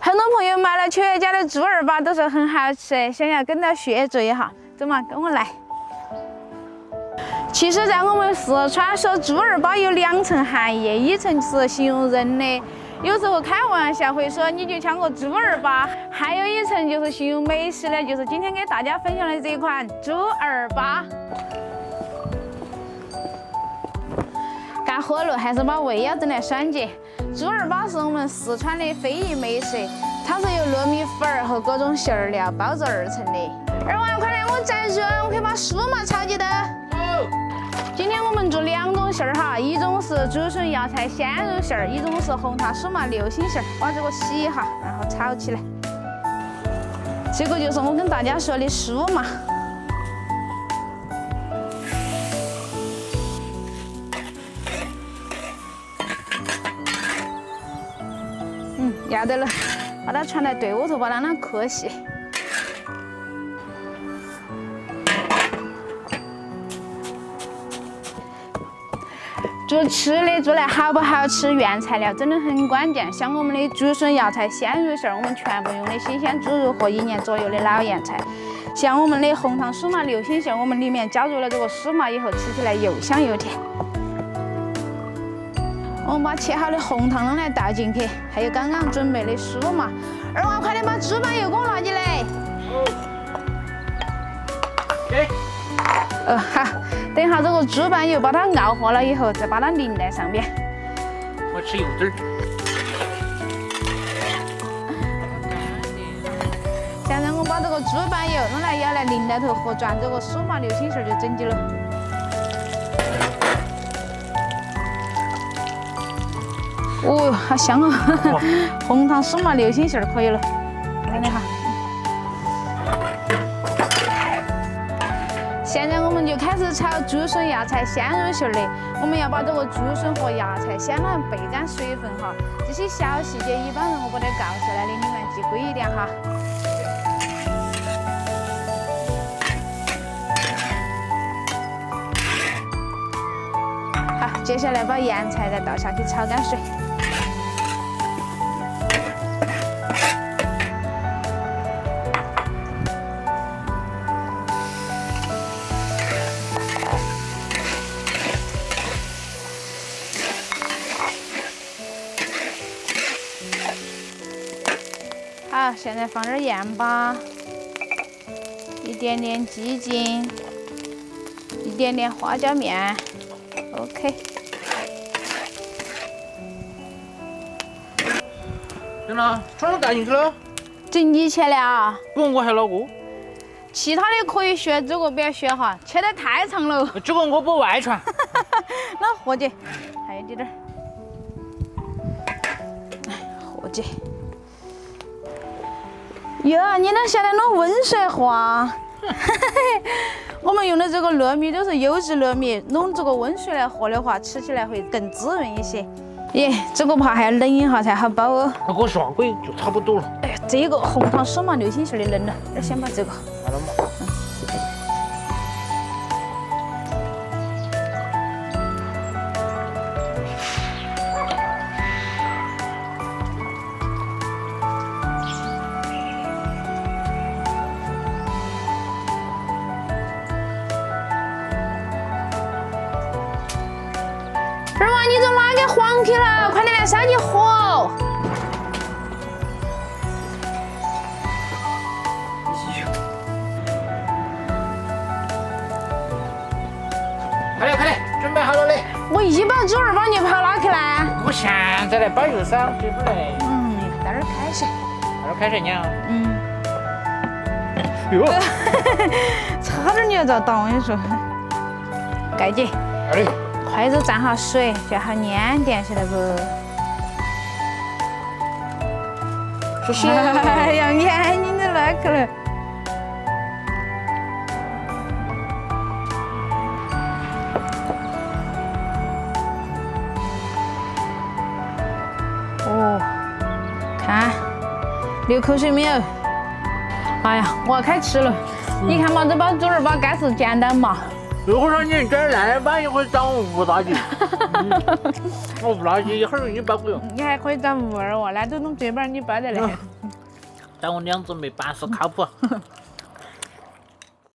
很多朋友买了秋叶家的猪耳巴都说很好吃，想要跟到学做一下，走嘛，跟我来。其实，在我们四川说猪耳巴有2层含义，一层是形容人的，有时候开玩笑会说你就像个猪耳巴；还有一层就是形容美食的，就是今天给大家分享的这一款猪耳巴。干活了还是把胃要整来爽些。猪耳巴是我们四川的非遗美食，它是由糯米粉儿和各种馅儿料包着而成的。二娃，快来我摘肉，我可以把酥麻炒起的。今天我们做2种馅儿哈，一种是竹笋芽菜鲜肉馅儿，一种是红糖酥麻流心馅儿。把这个洗一下，然后炒起来。这个就是我跟大家说的酥麻。要得了，把它传来对窝头，把它磕细。做吃的做来好不好吃，原材料真的很关键。像我们的竹笋芽菜鲜肉馅儿，我们全部用的新鲜猪肉和1年左右的老腌菜。像我们的红糖酥麻流心馅儿，我们里面加入了这个酥麻以后，吃起来又香又甜。我们把切好的红糖弄来倒进去，还有刚刚准备的酥麻。二娃，快点把猪板油给我拿进来。好，等一下这个猪板油把它熬和了以后，再把它淋在上面。我吃油汁儿。现在我把这个猪板油弄来舀来淋来头和转这个酥麻流心馅儿就整起了。哦，好香啊！红糖酥麻流心馅儿可以了，等一下。现在我们就开始炒竹笋芽菜鲜肉馅儿的。我们要把这个竹笋和芽菜先让它焙干水分哈，这些小细节一般人我不得告诉来的，你们记规一点哈。好，接下来把盐菜再倒下去炒干水。好，现在放点盐巴，一点点鸡精，一点点花椒面 ，OK。行了，船都带进去了。整你切了啊？不，我还老过。其他的可以学，这个不要学哈，切得太长了。这个我不外传。那和解，还有点儿，和解。哟，你那现在弄温水和？我们用的这个糯米都是优质糯米，弄这个温水来和的话，吃起来会更滋润一些。耶，这个怕还要冷一下才好包哦。那个上回就差不多了。哎呀，这个红糖酥麻流心馅儿的冷了，那先把这个。完了嘛。二娃，你怎么哪个黄皮了？快点来烧起火！快点快点，准备好了嘞！我一把猪耳巴你跑哪去了？我现在来包又少，这会儿来。倒点开水。倒点开水呢？哟，差点你要遭倒，我跟你说。盖起。哎。筷子沾下水，就好粘点，晓得不？说是。哎呀，眼睛都那去了。哦，看，流口水没有？哎呀，我要开吃了。你看嘛，这包猪耳巴该是简单嘛。如果说你这儿烂板，也会长5大斤。我5大斤一会儿你包不用。你还可以长52哦，那都弄这边你包得来。但我2只没办事靠谱。